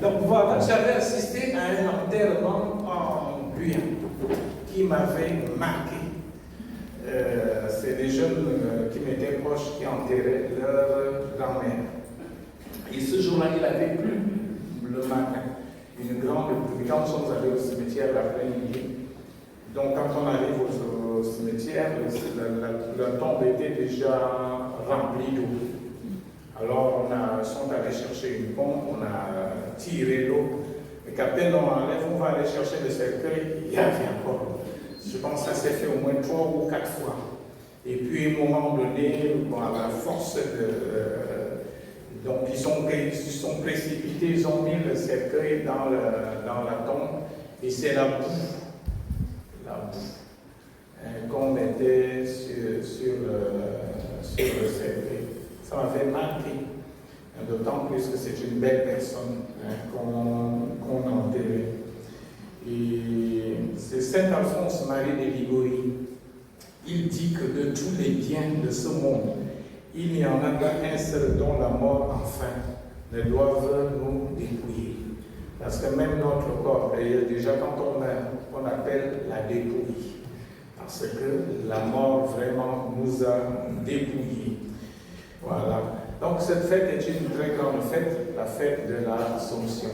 Donc voilà, j'avais assisté à un enterrement en Guyane qui m'avait marqué. C'est des jeunes qui m'étaient proches qui enterraient leur grand-mère. Et ce jour-là, il avait plu le matin. Quand nous sommes allés au cimetière l'après-midi, donc quand on arrive au cimetière, la tombe était déjà remplie d'eau. Alors on sont allés chercher une pompe, on a tiré l'eau, et qu'à peine on enlève, on va aller chercher le cercueil, il y avait encore. Je pense que ça s'est fait au moins 3 ou 4 fois. Et puis à un moment donné, à la force donc ils se sont précipités, ils ont mis le cercueil dans la tombe, et c'est la boue qu'on mettait sur le cercueil. Ça m'avait marqué, d'autant plus que c'est une belle personne qu'on enterrait. Et c'est Saint Alphonse Marie de Ligorie. Il dit que de tous les biens de ce monde, il n'y en a pas un seul dont la mort, enfin, ne doive nous dépouiller. Parce que même notre corps, déjà quand on meurt, on appelle la dépouille. Parce que la mort vraiment nous a dépouillés. Voilà. Donc cette fête est une très grande fête, la fête de l'Assomption.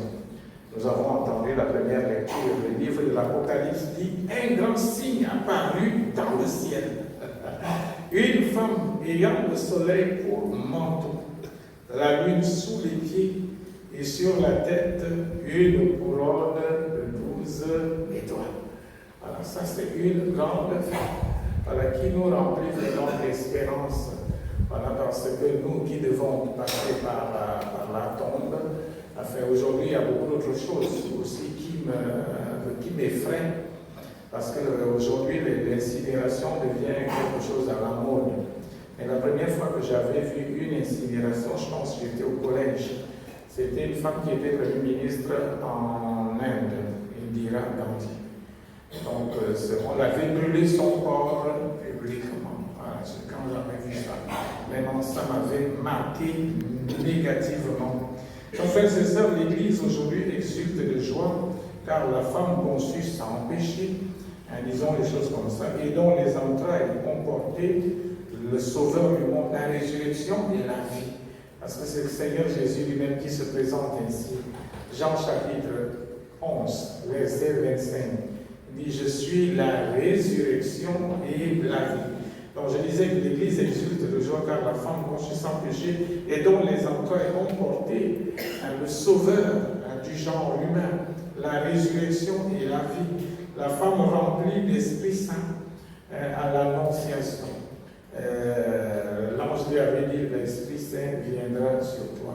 Nous avons entendu la première lecture, le livre de l'Apocalypse dit « Un grand signe apparut dans le ciel. Une femme ayant le soleil pour manteau, la lune sous les pieds et sur la tête une couronne de 12 étoiles. » Voilà, ça c'est une grande fête qui nous remplit vraiment d'espérance. Voilà, parce que nous qui devons passer par la tombe, enfin, aujourd'hui il y a beaucoup d'autres choses aussi qui m'effraient, parce qu'aujourd'hui l'incinération devient quelque chose à la mode. Et la première fois que j'avais vu une incinération, je pense que j'étais au collège, c'était une femme qui était Premier ministre en Inde, Indira Gandhi. Donc on avait brûlé son corps publiquement. Voilà, quand j'avais vu ça, vraiment ça m'avait marqué négativement. En fait, c'est ça, l'Église aujourd'hui exulte de joie, car la femme conçue sans péché, disons les choses comme ça, et dont les entrailles ont porté le Sauveur du monde, la résurrection et la vie. Parce que c'est le Seigneur Jésus lui-même qui se présente ainsi. Jean chapitre 11, verset 25. Il dit « Je suis la résurrection et la vie ». Donc je disais que l'Église exulte de joie car la femme conçue sans péché et dont les entrailles ont porté le Sauveur du genre humain, la résurrection et la vie. La femme remplie d'Esprit Saint à l'Annonciation. L'ange lui avait dit l'Esprit Saint viendra sur toi.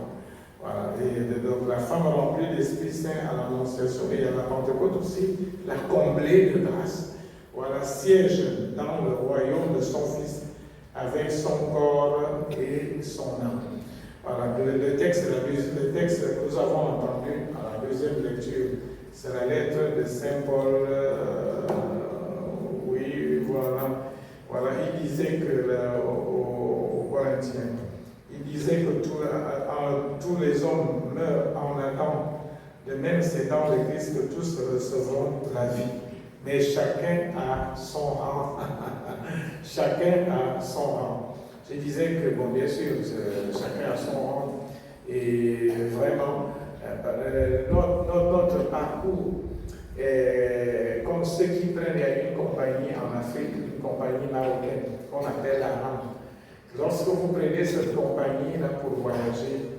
Voilà. Et donc la femme remplie d'Esprit Saint à l'Annonciation et à la Pentecôte aussi, la comblée de grâce. Voilà, siège dans le royaume de son Fils, avec son corps et son âme. Voilà, le texte que nous avons entendu à la deuxième lecture, c'est la lettre de Saint Paul. Oui, voilà, il disait que aux Corinthiens, il disait que tous les hommes meurent en Adam. De même, c'est dans l'Église que tous recevront la vie. Mais chacun a son rang. Chacun a son rang. Je disais que, bon, bien sûr, chacun a son rang. Et vraiment, notre parcours est comme ceux qui prennent une compagnie en Afrique, une compagnie marocaine, qu'on appelle la RAM. Lorsque vous prenez cette compagnie-là pour voyager,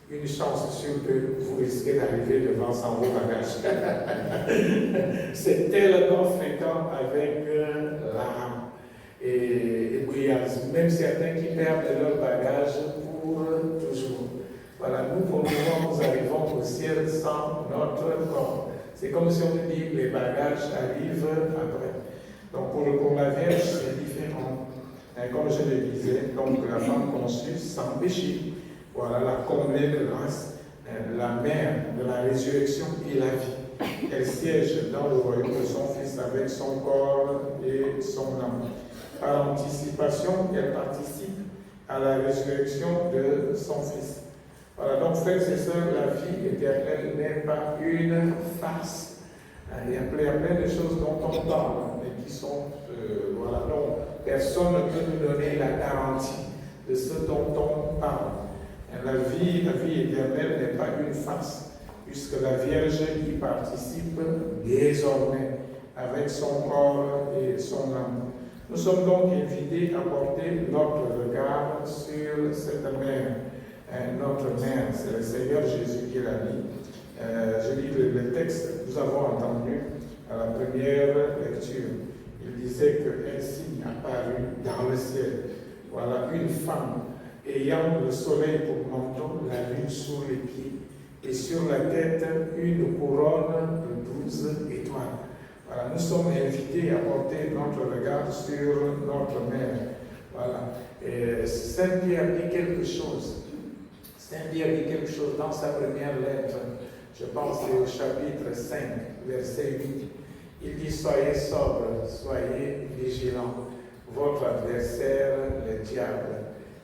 une chance sur deux, vous risquez d'arriver devant sans vos bagages. C'est tellement fréquent avec l'âme. Et puis, il y a même certains qui perdent leurs bagages pour toujours. Voilà, nous, pour le moment, nous arrivons au ciel sans notre corps. C'est comme si on dit que les bagages arrivent après. Donc, pour la Vierge, c'est différent. Et comme je le disais, donc la femme conçue sans péché. Voilà la comblée de grâce, la mère de la résurrection et la vie. Elle siège dans le royaume de son Fils avec son corps et son âme. Par anticipation, elle participe à la résurrection de son Fils. Voilà, donc frères et sœurs, la vie éternelle n'est pas une farce. Il y a plein de choses dont on parle, mais qui sont, voilà, dont personne ne peut nous donner la garantie de ce dont on parle. La vie éternelle n'est pas une farce, puisque la Vierge y participe désormais avec son corps et son âme. Nous sommes donc invités à porter notre regard sur cette mère. Notre mère, c'est le Seigneur Jésus qui l'a dit. Je lis le texte que nous avons entendu à la première lecture. Il disait qu'un signe apparut dans le ciel. Voilà, une femme ayant le soleil pour manteau, la lune sous les pieds, et sur la tête une couronne de 12 étoiles. Voilà, nous sommes invités à porter notre regard sur notre mère. Voilà. Et Saint Pierre dit quelque chose. Saint Pierre dit quelque chose dans sa première lettre. Je pense que c'est au chapitre 5, verset 8. Il dit, soyez sobres, soyez vigilants. Votre adversaire, le diable,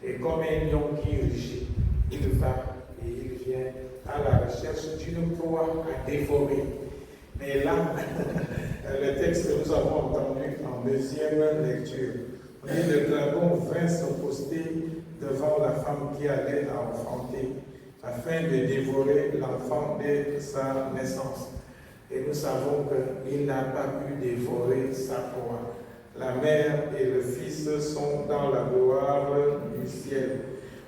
est comme un lion qui rugit. Il va et il vient à la recherche d'une proie à dévorer. Mais là, le texte que nous avons entendu en deuxième lecture, dit le dragon vint se poster devant la femme qui allait enfanter, afin de dévorer l'enfant dès sa naissance. Et nous savons qu'il n'a pas pu dévorer sa proie. La mère et le fils sont dans la gloire du ciel.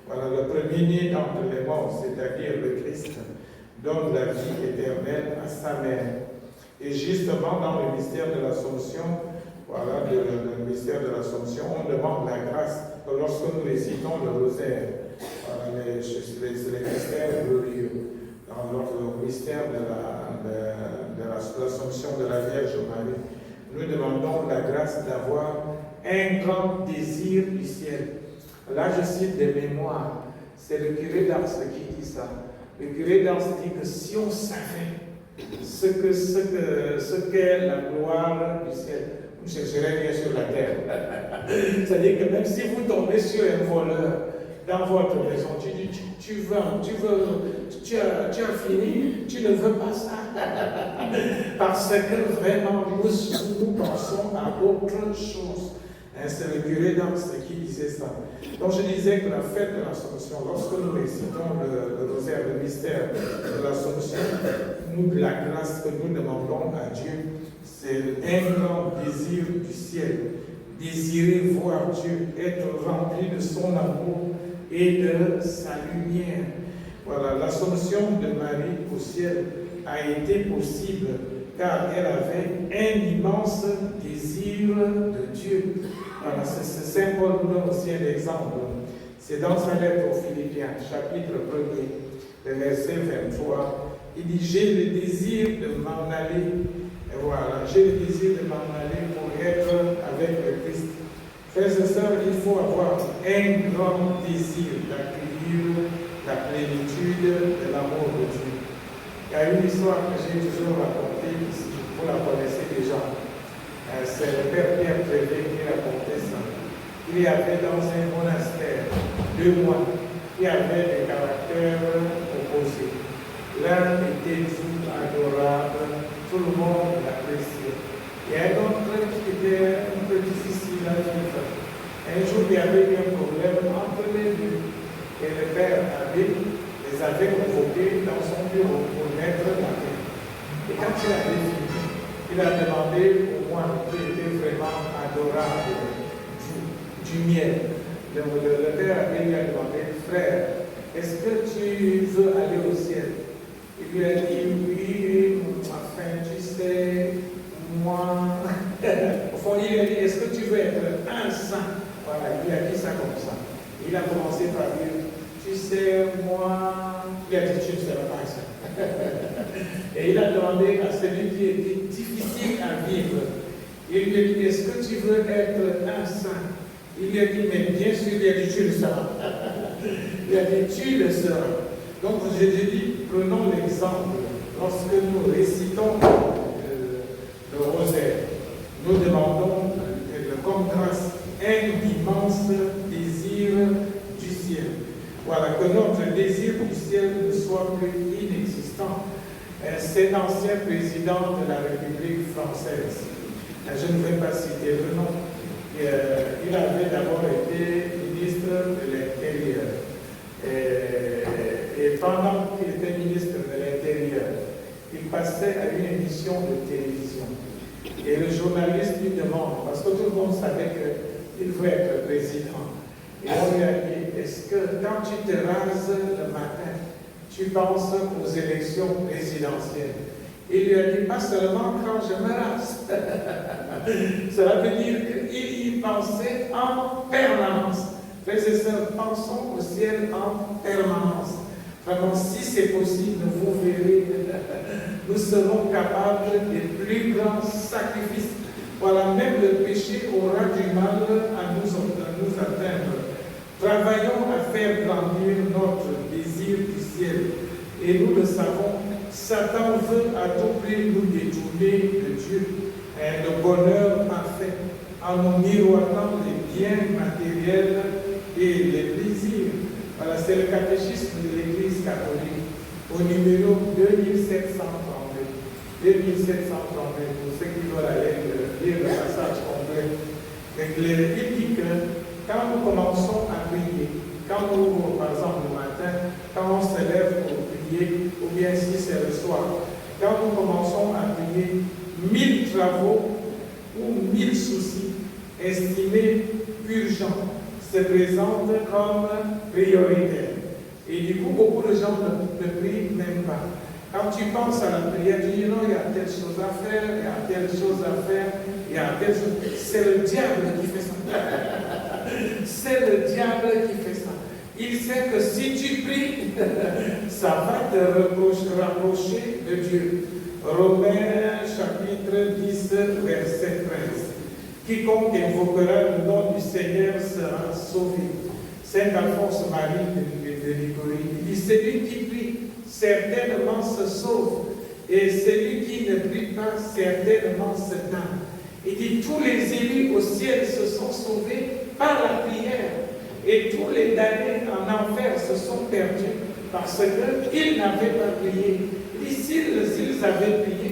Voilà, le premier-né d'entre les morts, c'est-à-dire le Christ, donne la vie éternelle à sa mère. Et justement, dans le mystère de l'Assomption, voilà, le mystère de l'Assomption, on demande la grâce lorsque nous récitons le rosaire. Voilà, les mystères glorieux. Dans le mystère de l'Assomption de la Vierge Marie, nous demandons la grâce d'avoir un grand désir du ciel. Là, je cite des mémoires. C'est le curé d'Ars qui dit ça. Le curé d'Ars dit que si on savait ce qu'est la gloire du ciel, vous chercherez bien sur la terre. C'est-à-dire que même si vous tombez sur un voleur dans votre maison, tu as fini, tu ne veux pas ça. Parce que vraiment, nous pensons à autre chose. C'est le curé d'Ars qui disait ça. Donc je disais que la fête de l'Assomption, lorsque nous récitons le rosaire, le mystère de l'Assomption, la grâce que nous demandons à Dieu, c'est un grand désir du ciel. Désirer voir Dieu, être rempli de son amour et de sa lumière. Voilà, l'Assomption de Marie au ciel a été possible car elle avait un immense désir de Dieu. Voilà, Saint Paul nous donne aussi un exemple. C'est dans sa lettre aux Philippiens, chapitre 1er, le verset 23. Il dit, j'ai le désir de m'en aller. Et voilà, j'ai le désir de m'en aller pour être avec le Christ. Frères et sœurs, il faut avoir un grand désir d'accueillir la plénitude de l'amour de Dieu. Il y a une histoire que j'ai toujours racontée ici, vous la connaissez déjà. C'est le père Pierre Prévé qui racontait ça. Il y avait dans un monastère 2 mois qui avaient des caractères opposés. L'un était doux, adorable, tout le monde l'appréciait. Il y a un autre qui était un peu difficile à vivre. Un jour, il y avait eu un problème entre les deux. Et le père les avait convoqués dans son bureau pour mettre la paix. Et quand il avait fini, il a demandé au moine qui était vraiment adorable du miel. Le père lui a demandé, frère, est-ce que tu veux aller au ciel? Il lui a dit, oui, enfin, tu sais, moi. Au fond, il lui a dit, est-ce que tu veux être un saint? Voilà, il lui a dit ça comme ça. Il a commencé par dire, tu sais, moi. Il a dit, tu ne seras pas un saint. Et il a demandé à celui qui était difficile à vivre. Il lui a dit, est-ce que tu veux être un saint? Il lui a dit, mais bien sûr, il a dit, tu le seras. Il a dit, tu le seras. Donc, je dis, prenons l'exemple. Lorsque nous récitons le rosaire, nous demandons comme grâce un immense désir du ciel. Voilà, que notre désir du ciel ne soit plus inexistant. Cet ancien président de la République française, je ne vais pas citer le nom, il avait d'abord été ministre de l'Intérieur. Et pendant qu'il était ministre de l'Intérieur, il passait à une émission de télévision. Et le journaliste lui demande, parce que tout le monde savait qu'il veut être président, et on lui a dit, est-ce que quand tu te rases le matin, tu penses aux élections présidentielles? Il lui a dit, pas seulement quand je me rase. Cela veut dire qu'il y pensait en permanence. Frères et sœurs, pensons au ciel en permanence. Vraiment, si c'est possible, vous verrez, nous serons capables des plus grands sacrifices. Voilà, même le péché aura du mal à nous atteindre. Travaillons à faire grandir notre désir du ciel. Et nous le savons, Satan veut à tout prix nous détourner de Dieu, le bonheur parfait, en nous miroitant les biens matériels et les plaisirs. Voilà, c'est le catéchisme de l'Église catholique, au numéro 2732. 2732, pour ceux qui veulent aller lire le passage complet. Il dit que quand nous commençons à prier, quand nous, par exemple, le matin, quand on se lève pour prier, ou bien si c'est le soir, quand nous commençons à prier, 1000 travaux ou 1000 soucis estimés urgents se présentent comme prioritaires. Et du coup, beaucoup de gens ne prient même pas. Quand tu penses à la prière, tu dis non, il y a telle chose à faire, il y a telle chose à faire, il y a telle chose. C'est le diable qui fait ça. C'est le diable qui fait ça. Il sait que si tu pries, ça va te rapprocher de Dieu. Romains chapitre 10, verset 13. Quiconque invoquera le nom du Seigneur sera sauvé. Saint Alphonse Marie de Ligorie, il dit, celui qui prie, certainement se sauve, et celui qui ne prie pas, certainement se damne. Il dit, tous les élus au ciel se sont sauvés par la prière, et tous les damnés en enfer se sont perdus, parce qu'ils n'avaient pas prié. Il dit, s'ils avaient prié,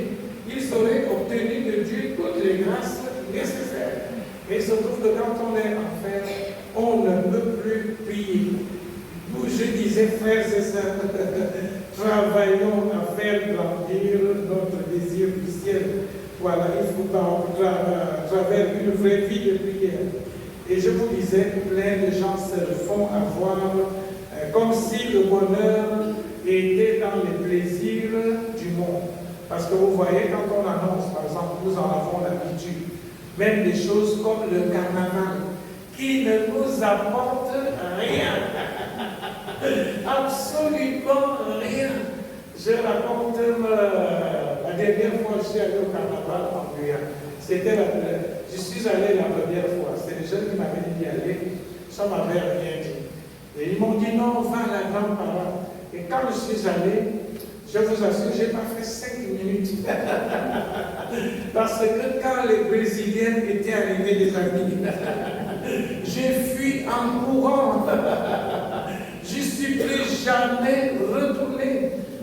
ils auraient obtenu de Dieu toutes les grâces nécessaires. Mais il se trouve que quand on est en enfer, on ne peut plus prier. D'où je disais, frères et sœurs, travaillons à faire grandir notre désir du ciel. Voilà, il faut à travers une vraie vie de prière. Et je vous disais, plein de gens se le font avoir comme si le bonheur était dans les plaisirs du monde. Parce que vous voyez, quand on annonce, par exemple, nous en avons l'habitude, même des choses comme le carnaval, qui ne nous apporte rien. Absolument rien. Je raconte la dernière fois que je suis allé au carnaval en Guyane. Je suis allé la première fois. C'est les jeunes qui m'avaient dit d'y aller. Ça ne m'avait rien dit. Et ils m'ont dit non, va à la grande parade. Et quand je suis allé, je vous assure, je n'ai pas fait 5 minutes. Parce que quand les Brésiliens étaient arrivés des amis, j'ai fui en courant. Je ne suis plus jamais retourné.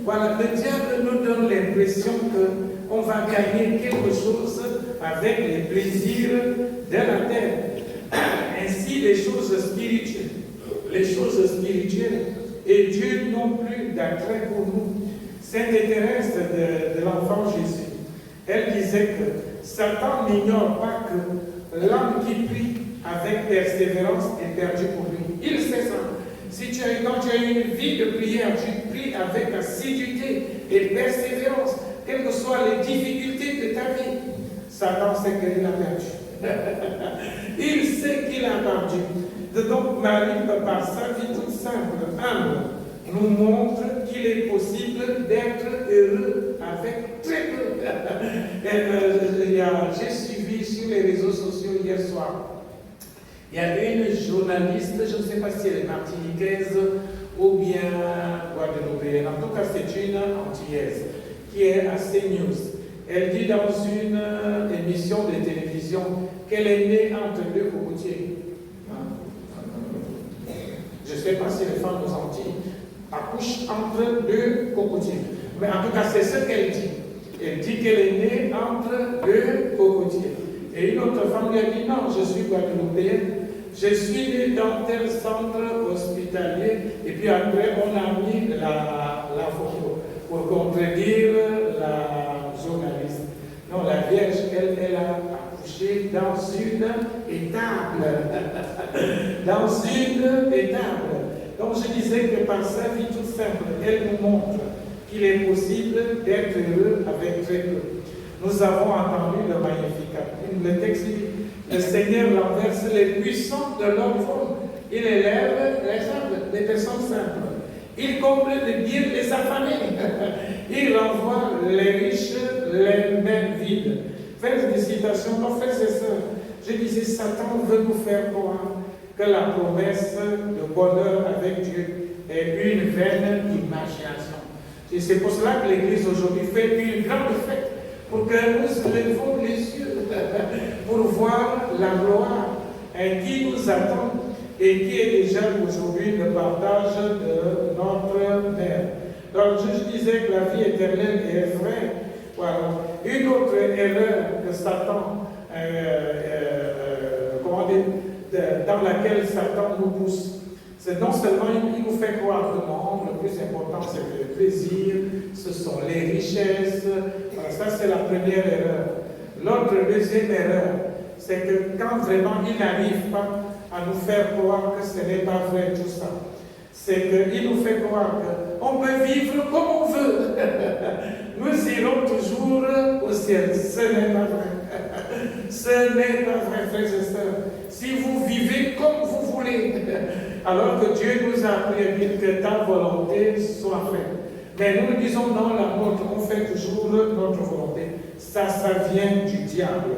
Voilà, le diable nous donne l'impression qu'on va gagner quelque chose avec les plaisirs de la terre. Ainsi, les choses spirituelles, et Dieu non plus d'attrait pour nous. Sainte Thérèse de l'enfant Jésus, elle disait que Satan n'ignore pas que l'homme qui prie avec persévérance est perdu pour lui. Il sait ça. Quand tu as une vie de prière, tu pries avec assiduité et persévérance, quelles que soient les difficultés de ta vie. Satan sait qu'il a perdu. Il sait qu'il a perdu. Donc Marie, par sa vie toute simple, humble, nous montre qu'il est possible d'être heureux avec très peu. J'ai suivi sur les réseaux sociaux hier soir. Il y a une journaliste, je ne sais pas si elle est martiniquaise ou bien guadeloupéenne, en tout cas c'est une antillaise, qui est à CNews. Elle dit dans une émission de télévision qu'elle est née entre deux cocotiers. Je ne sais pas si les femmes aux Antilles accouche entre deux cocotiers. Mais en tout cas, c'est ce qu'elle dit. Elle dit qu'elle est née entre deux cocotiers. Et une autre femme lui a dit, non, je suis guadeloupéenne, je suis née dans tel centre hospitalier. Et puis après, on a mis la photo pour contredire la journaliste. Non, la Vierge, elle a accouché dans une étable. Dans une étable. Donc je disais que par sa vie toute simple, elle nous montre qu'il est possible d'être heureux avec très peu. Nous avons entendu le Magnificat. Le texte dit, le Seigneur renverse les puissants de leur forme. Il élève les humbles, les personnes simples. Il comble de bien les affamés. Il renvoie les riches, les mains vides. Frères de citation, nos frères et sœurs, je disais, Satan veut nous faire croire que la promesse de bonheur avec Dieu est une vaine imagination. Et c'est pour cela que l'Église aujourd'hui fait une grande fête, pour que nous levons les yeux pour voir la gloire qui nous attend et qui est déjà aujourd'hui le partage de notre Mère. Donc je disais que la vie éternelle est vraie. Voilà. Une autre erreur que Satan, dans laquelle Satan nous pousse, c'est non seulement il nous fait croire que non, le plus important c'est le plaisir, ce sont les richesses. Voilà, ça c'est la première erreur. L'autre deuxième erreur, c'est que quand vraiment il n'arrive pas à nous faire croire que ce n'est pas vrai tout ça, c'est qu'il nous fait croire qu'on peut vivre comme on veut. Nous irons toujours au ciel. Ce n'est pas vrai. Ce n'est pas vrai, frères et sœurs. Si vous vivez comme vous voulez, alors que Dieu nous a appris à dire que ta volonté soit faite. Mais nous disons non, la nôtre, on fait toujours notre volonté. Ça vient du diable.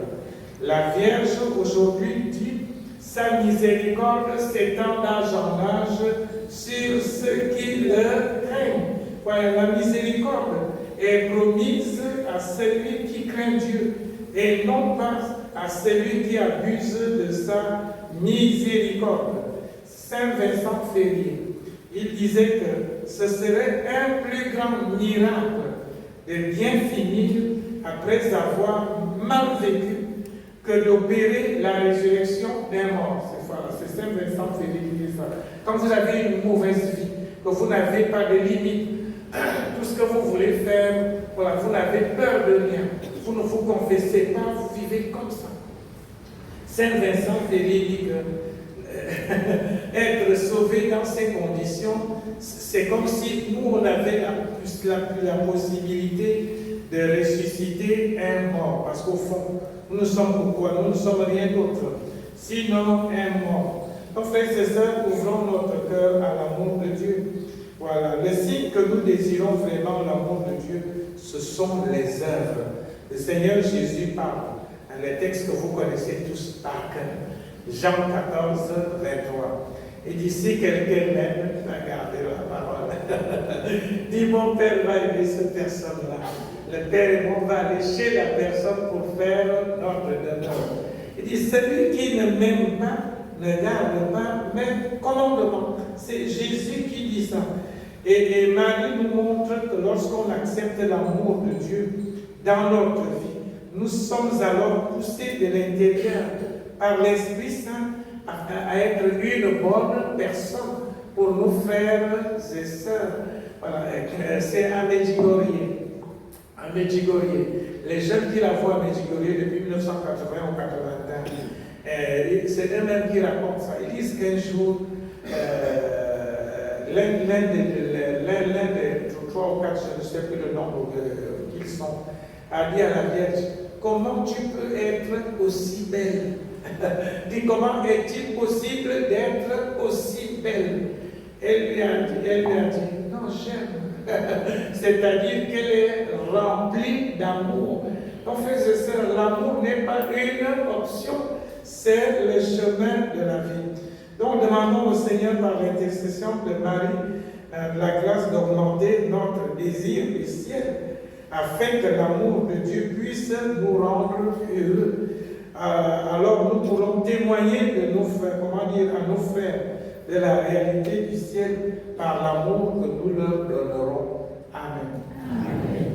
La Vierge aujourd'hui dit, sa miséricorde s'étend d'âge en âge sur ceux qui le craignent. Voilà, la miséricorde est promise à celui qui craint Dieu et non pas à celui qui abuse de sa miséricorde. Saint Vincent Ferrier, il disait que ce serait un plus grand miracle de bien finir après avoir mal vécu que d'opérer la résurrection d'un mort. C'est Saint Vincent Ferrier qui dit ça. Quand vous avez une mauvaise vie, que vous n'avez pas de limite, tout ce que vous voulez faire, voilà, vous n'avez peur de rien, vous ne vous confessez pas, vous vivez comme ça. Saint Vincent Ferrier dit que être sauvé dans ces conditions, c'est comme si nous, on avait la possibilité de ressusciter un mort. Parce qu'au fond, nous ne sommes pourquoi? Nous ne sommes rien d'autre, sinon un mort. Donc, frères et sœurs, ouvrons notre cœur à l'amour de Dieu. Voilà, le signe que nous désirons vraiment l'amour de Dieu, ce sont les œuvres. Le Seigneur Jésus parle, les textes que vous connaissez tous par cœur. Jean 14, 23. Il dit, si quelqu'un m'aime, regardez la parole. Dit, mon Père va aimer cette personne-là. Le Père et moi va aller chez la personne pour faire notre devoir. Il dit, celui qui ne m'aime pas, ne garde pas mes commandements. C'est Jésus qui dit ça. Et Marie nous montre que lorsqu'on accepte l'amour de Dieu dans notre vie, nous sommes alors poussés de l'intérieur par l'Esprit Saint à être une bonne personne pour nos frères et sœurs. Voilà, c'est à Medjugorje. À Medjugorje. Les jeunes qui la voient à Medjugorje depuis 1980 ou 81, c'est eux-mêmes qui racontent ça. Ils disent qu'un jour, l'un des 3 ou 4, je ne sais plus le nombre qu'ils sont, a dit à la Vierge, comment tu peux être aussi belle? Dit, comment est-il possible d'être aussi belle? Elle lui a dit, non, j'aime. C'est-à-dire qu'elle est remplie d'amour. Donc, frères et sœurs, l'amour n'est pas une option, c'est le chemin de la vie. Donc, demandons au Seigneur par l'intercession de Marie la grâce d'augmenter notre désir du ciel, afin que l'amour de Dieu puisse nous rendre heureux. Alors nous pourrons témoigner de nos frères, à nos frères, de la réalité du ciel par l'amour que nous leur donnerons. Amen. Amen.